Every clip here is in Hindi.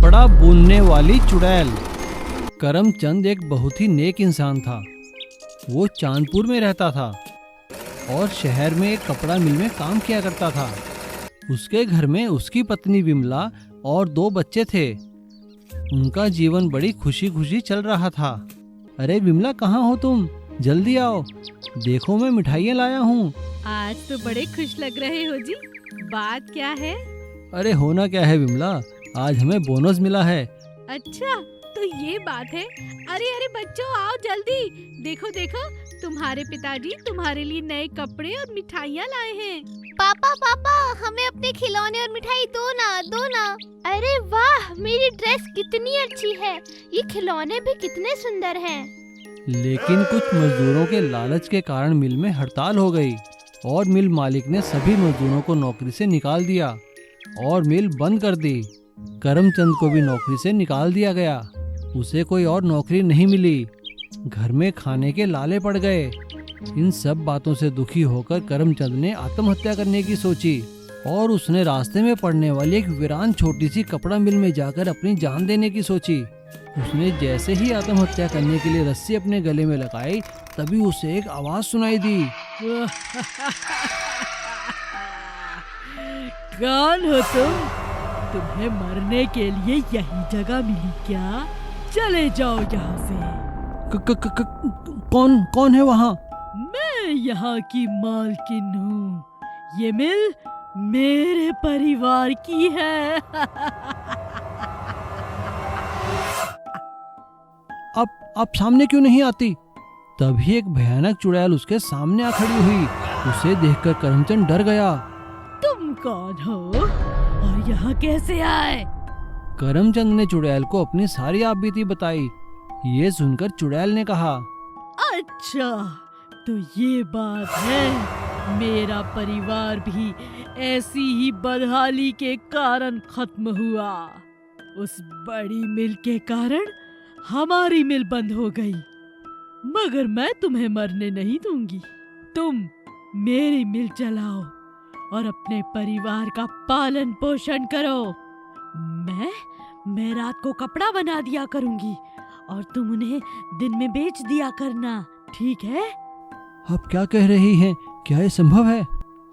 कपड़ा बुनने वाली चुड़ैल। करमचंद एक बहुत ही नेक इंसान था। वो चांदपुर में रहता था और शहर में एक कपड़ा मिल में काम किया करता था। उसके घर में उसकी पत्नी विमला और 2 बच्चे थे। उनका जीवन बड़ी खुशी खुशी चल रहा था। अरे विमला, कहाँ हो तुम? जल्दी आओ, देखो मैं मिठाइयाँ लाया हूँ। आज तो बड़े खुश लग रहे हो जी। बात क्या है? अरे होना क्या है विमला, आज हमें बोनस मिला है। अच्छा, तो ये बात है। अरे अरे बच्चों, आओ जल्दी। देखो देखो, तुम्हारे पिताजी तुम्हारे लिए नए कपड़े और मिठाइयाँ लाए हैं। पापा पापा, हमें अपने खिलौने और मिठाई दो ना। अरे वाह, मेरी ड्रेस कितनी अच्छी है। ये खिलौने भी कितने सुंदर हैं। लेकिन कुछ मजदूरों के लालच के कारण मिल में हड़ताल हो गई और मिल मालिक ने सभी मजदूरों को नौकरी से निकाल दिया और मिल बंद कर दी। करमचंद को भी नौकरी से निकाल दिया गया। उसे कोई और नौकरी नहीं मिली। घर में खाने के लाले पड़ गए। इन सब बातों से दुखी होकर करमचंद ने आत्महत्या करने की सोची और उसने रास्ते में पड़ने वाली एक वीरान छोटी सी कपड़ा मिल में जाकर अपनी जान देने की सोची। उसने जैसे ही आत्महत्या करने के लिए रस्सी अपने गले में लगाई, तभी उसे एक आवाज सुनाई दी। कौन हो तुम? तुम्हें मरने के लिए यही जगह मिली क्या? चले जाओ यहाँ से। कौन है वहाँ? मैं यहाँ की मालकिन हूँ। ये मिल मेरे परिवार की है। आप सामने क्यों नहीं आती? तभी एक भयानक चुड़ैल उसके सामने आ खड़ी हुई। उसे देखकर करमचंद डर गया। तुम कौन हो और यहाँ कैसे आए? करमचंद ने चुड़ैल को अपनी सारी आपबीती बताई। ये सुनकर चुड़ैल ने कहा, अच्छा, तो ये बात है। मेरा परिवार भी ऐसी ही बदहाली के कारण खत्म हुआ। उस बड़ी मिल के कारण हमारी मिल बंद हो गई, मगर मैं तुम्हें मरने नहीं दूंगी। तुम मेरी मिल चलाओ और अपने परिवार का पालन पोषण करो। मैं रात को कपड़ा बना दिया करूंगी और तुम उन्हें दिन में बेच दिया करना, ठीक है? आप क्या कह रही हैं? क्या ये संभव है?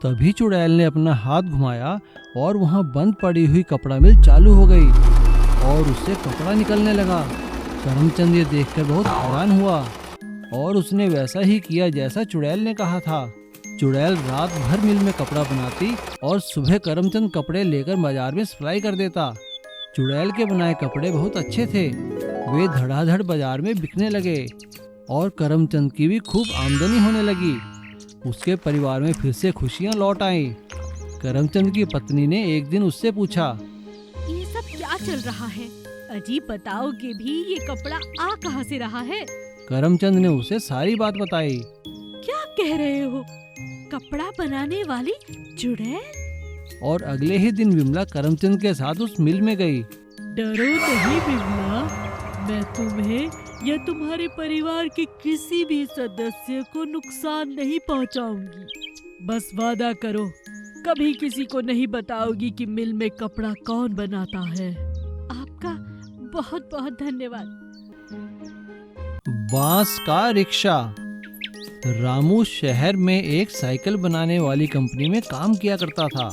तभी चुड़ैल ने अपना हाथ घुमाया और वहाँ बंद पड़ी हुई कपड़ा मिल चालू हो गई और उससे कपड़ा निकलने लगा। करमचंद ये देखकर बहुत हैरान हुआ और उसने वैसा ही किया जैसा चुड़ैल ने कहा था। चुड़ैल रात भर मिल में कपड़ा बनाती और सुबह करमचंद कपड़े लेकर बाजार में सप्लाई कर देता। चुड़ैल के बनाए कपड़े बहुत अच्छे थे। वे धड़ाधड़ बाजार में बिकने लगे और करमचंद की भी खूब आमदनी होने लगी। उसके परिवार में फिर से खुशियां लौट आईं। करमचंद की पत्नी ने एक दिन उससे पूछा, ये सब क्या चल रहा है? अजीब, बताओगे भी ये कपड़ा आ कहाँ से रहा है? करमचंद ने उसे सारी बात बताई। क्या कह रहे हो? कपड़ा बनाने वाली चुड़ैल? और अगले ही दिन विमला करमचंद के साथ उस मिल में गई। डरो नहीं विमला, मैं तुम्हें या तुम्हारे परिवार के किसी भी सदस्य को नुकसान नहीं पहुंचाऊंगी। बस वादा करो, कभी किसी को नहीं बताओगी कि मिल में कपड़ा कौन बनाता है। आपका बहुत बहुत धन्यवाद। बांस का रिक्शा। रामू शहर में एक साइकिल बनाने वाली कंपनी में काम किया करता था।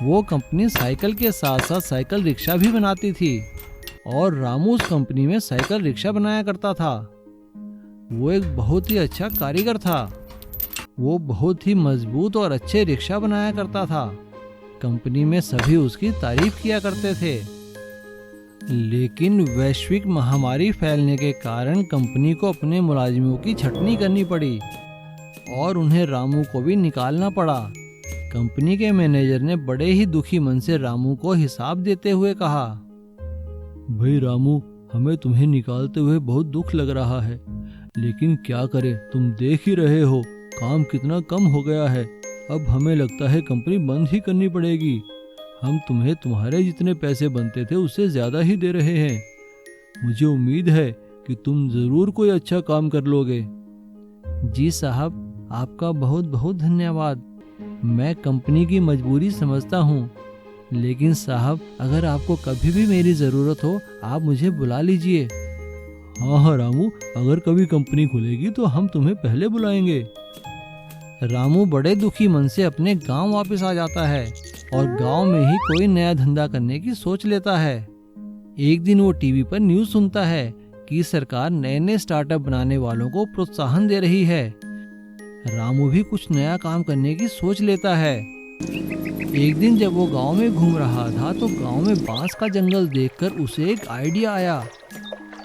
वो कंपनी साइकिल के साथ साथ साइकिल रिक्शा भी बनाती थी और रामू उस कंपनी में साइकिल रिक्शा बनाया करता था। वो एक बहुत ही अच्छा कारीगर था। वो बहुत ही मजबूत और अच्छे रिक्शा बनाया करता था। कंपनी में सभी उसकी तारीफ किया करते थे। लेकिन वैश्विक महामारी फैलने के कारण कंपनी को अपने मुलाजिमों की छटनी करनी पड़ी और उन्हें रामू को भी निकालना पड़ा। कंपनी के मैनेजर ने बड़े ही दुखी मन से रामू को हिसाब देते हुए कहा, भाई रामू, हमें तुम्हें निकालते हुए बहुत दुख लग रहा है, लेकिन क्या करें, तुम देख ही रहे हो काम कितना कम हो गया है। अब हमें लगता है कंपनी बंद ही करनी पड़ेगी। हम तुम्हें तुम्हारे जितने पैसे बनते थे उससे ज्यादा ही दे रहे हैं। मुझे उम्मीद है कि तुम जरूर कोई अच्छा काम कर लोगे। जी साहब, आपका बहुत बहुत धन्यवाद। मैं कंपनी की मजबूरी समझता हूँ, लेकिन साहब, अगर आपको कभी भी मेरी ज़रूरत हो आप मुझे बुला लीजिए। हाँ हाँ रामू, अगर कभी कंपनी खुलेगी तो हम तुम्हें पहले बुलाएंगे। रामू बड़े दुखी मन से अपने गांव वापस आ जाता है और गांव में ही कोई नया धंधा करने की सोच लेता है। एक दिन वो टीवी पर न्यूज़ सुनता है कि सरकार नए नए स्टार्टअप बनाने वालों को प्रोत्साहन दे रही है। रामू भी कुछ नया काम करने की सोच लेता है। एक दिन जब वो गांव में घूम रहा था तो गांव में बांस का जंगल देखकर उसे एक आइडिया आया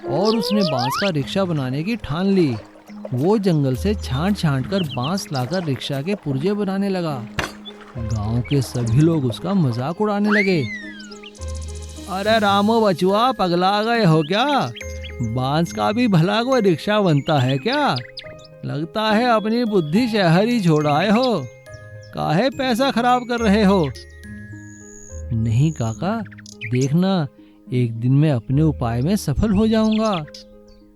और उसने बांस का रिक्शा बनाने की ठान ली। वो जंगल से छांट कर बांस लाकर रिक्शा के पुर्जे बनाने लगा। गांव के सभी लोग उसका मजाक उड़ाने लगे। अरे रामू बचुआ, पगला गए हो क्या? बांस का भी भला कोई रिक्शा बनता है क्या? लगता है अपनी बुद्धि शहर ही छोड़ आए हो। काहे पैसा खराब कर रहे हो? नहीं काका, देखना एक दिन मैं अपने उपाय में सफल हो जाऊंगा,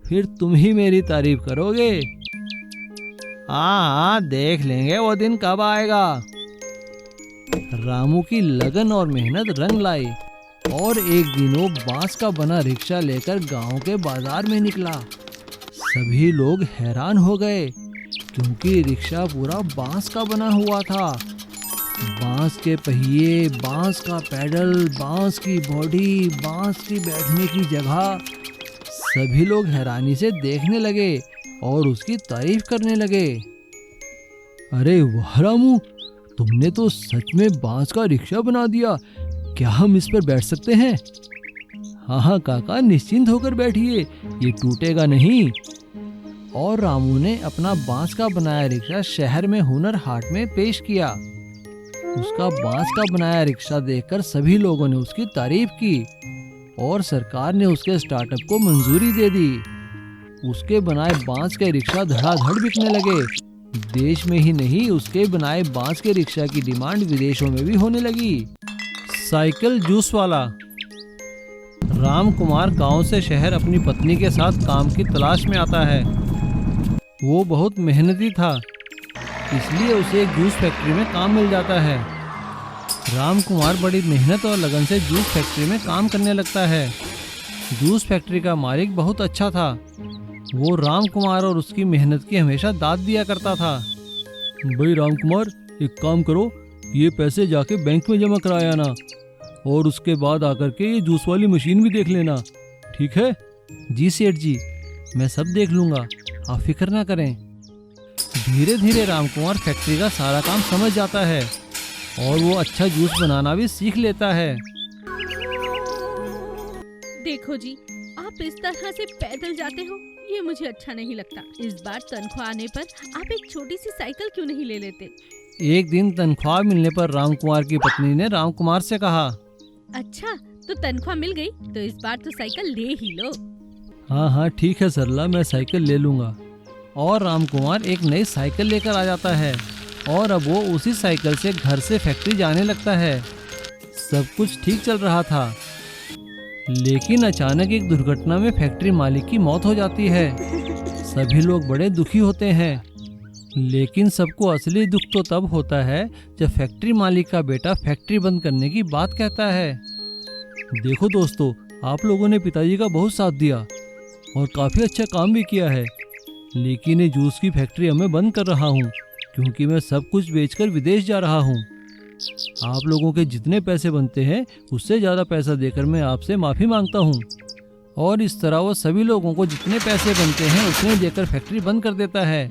फिर तुम ही मेरी तारीफ करोगे। हाँ, देख लेंगे वो दिन कब आएगा। रामू की लगन और मेहनत रंग लाई और एक दिन वो बांस का बना रिक्शा लेकर गांव के बाजार में निकला। सभी लोग हैरान हो गए क्योंकि रिक्शा पूरा बांस का बना हुआ था। बांस के पहिए, बांस का पैडल, बांस की बॉडी, बांस की बैठने की जगह। सभी लोग हैरानी से देखने लगे और उसकी तारीफ करने लगे। अरे वाह रामू, तुमने तो सच में बांस का रिक्शा बना दिया। क्या हम इस पर बैठ सकते हैं? हाँ हाँ काका, निश्चिंत होकर बैठिए, ये टूटेगा नहीं। और रामू ने अपना बांस का बनाया रिक्शा शहर में हुनर हाट में पेश किया। उसका बांस का बनाया रिक्शा देखकर सभी लोगों ने उसकी तारीफ की और सरकार ने उसके स्टार्टअप को मंजूरी दे दी। उसके बनाए बांस के रिक्शा धड़ाधड़ बिकने लगे। देश में ही नहीं, उसके बनाए बांस के रिक्शा की डिमांड विदेशों में भी होने लगी। साइकिल जूस वाला। राम कुमार गांव से शहर अपनी पत्नी के साथ काम की तलाश में आता है। वो बहुत मेहनती था, इसलिए उसे एक जूस फैक्ट्री में काम मिल जाता है। राम कुमार बड़ी मेहनत और लगन से जूस फैक्ट्री में काम करने लगता है। जूस फैक्ट्री का मालिक बहुत अच्छा था। वो राम कुमार और उसकी मेहनत की हमेशा दाद दिया करता था। भाई राम कुमार, एक काम करो, ये पैसे जाके बैंक में जमा कराया ना, और उसके बाद आकर के ये जूस वाली मशीन भी देख लेना, ठीक है? जी सेठ जी, मैं सब देख लूँगा, आप फिक्र ना करें। धीरे धीरे राम कुमार फैक्ट्री का सारा काम समझ जाता है और वो अच्छा जूस बनाना भी सीख लेता है। देखो जी, आप इस तरह से पैदल जाते हो, ये मुझे अच्छा नहीं लगता। इस बार तनख्वाह आने पर आप एक छोटी सी साइकिल क्यों नहीं ले लेते? एक दिन तनख्वाह मिलने पर राम कुमार की पत्नी ने राम कुमार से कहा, अच्छा, तो तनख्वाह मिल गई तो इस बार तो साइकिल ले ही लो। हाँ हाँ ठीक है सरला, मैं साइकिल ले लूँगा। और राम कुमार एक नई साइकिल लेकर आ जाता है और अब वो उसी साइकिल से घर से फैक्ट्री जाने लगता है। सब कुछ ठीक चल रहा था, लेकिन अचानक एक दुर्घटना में फैक्ट्री मालिक की मौत हो जाती है। सभी लोग बड़े दुखी होते हैं, लेकिन सबको असली दुख तो तब होता है जब फैक्ट्री मालिक का बेटा फैक्ट्री बंद करने की बात कहता है। देखो दोस्तों, आप लोगों ने पिताजी का बहुत साथ दिया और काफ़ी अच्छा काम भी किया है, लेकिन ये जूस की फैक्ट्री मैं बंद कर रहा हूँ क्योंकि मैं सब कुछ बेचकर विदेश जा रहा हूँ। आप लोगों के जितने पैसे बनते हैं उससे ज़्यादा पैसा देकर मैं आपसे माफ़ी मांगता हूँ। और इस तरह वो सभी लोगों को जितने पैसे बनते हैं उतने देकर फैक्ट्री बंद कर देता है।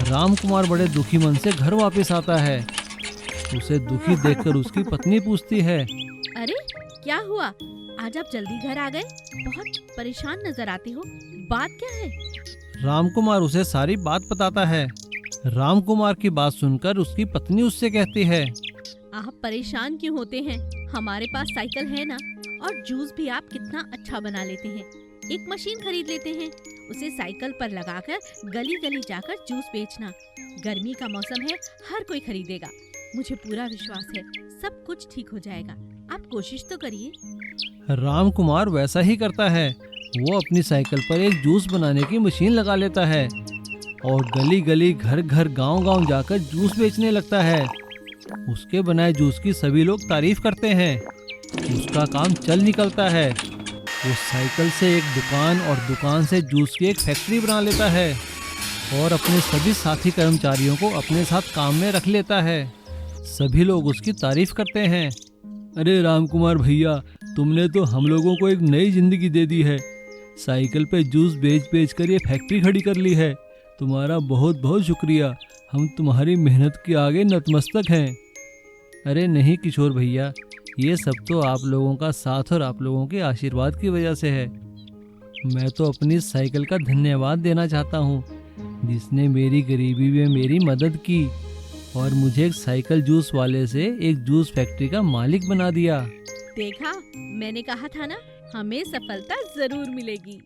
राम कुमार बड़े दुखी मन से घर वापस आता है। उसे दुखी देखकर उसकी पत्नी पूछती है, अरे क्या हुआ, आज आप जल्दी घर आ गए? बहुत परेशान नजर आते हो, बात क्या है? राम कुमार उसे सारी बात बताता है। राम कुमार की बात सुनकर उसकी पत्नी उससे कहती है, आप परेशान क्यों होते हैं? हमारे पास साइकिल है ना, और जूस भी आप कितना अच्छा बना लेते हैं। एक मशीन खरीद लेते हैं, उसे साइकिल पर लगाकर गली गली जाकर जूस बेचना। गर्मी का मौसम है, हर कोई खरीदेगा। मुझे पूरा विश्वास है सब कुछ ठीक हो जाएगा, आप कोशिश तो करिए। राम कुमार वैसा ही करता है। वो अपनी साइकिल पर एक जूस बनाने की मशीन लगा लेता है और गली गली घर घर गांव गांव जाकर जूस बेचने लगता है। उसके बनाए जूस की सभी लोग तारीफ करते हैं। उसका काम चल निकलता है। वो साइकिल से एक दुकान और दुकान से जूस की एक फैक्ट्री बना लेता है और अपने सभी साथी कर्मचारियों को अपने साथ काम में रख लेता है। सभी लोग उसकी तारीफ करते हैं। अरे रामकुमार भैया, तुमने तो हम लोगों को एक नई जिंदगी दे दी है। साइकिल पे जूस बेच कर ये फैक्ट्री खड़ी कर ली है। तुम्हारा बहुत बहुत शुक्रिया। हम तुम्हारी मेहनत के आगे नतमस्तक हैं। अरे नहीं किशोर भैया, ये सब तो आप लोगों का साथ और आप लोगों के आशीर्वाद की वजह से है। मैं तो अपनी साइकिल का धन्यवाद देना चाहता हूँ, जिसने मेरी गरीबी में मेरी मदद की और मुझे एक साइकिल जूस वाले से एक जूस फैक्ट्री का मालिक बना दिया। देखा, मैंने कहा था ना, हमें सफलता जरूर मिलेगी।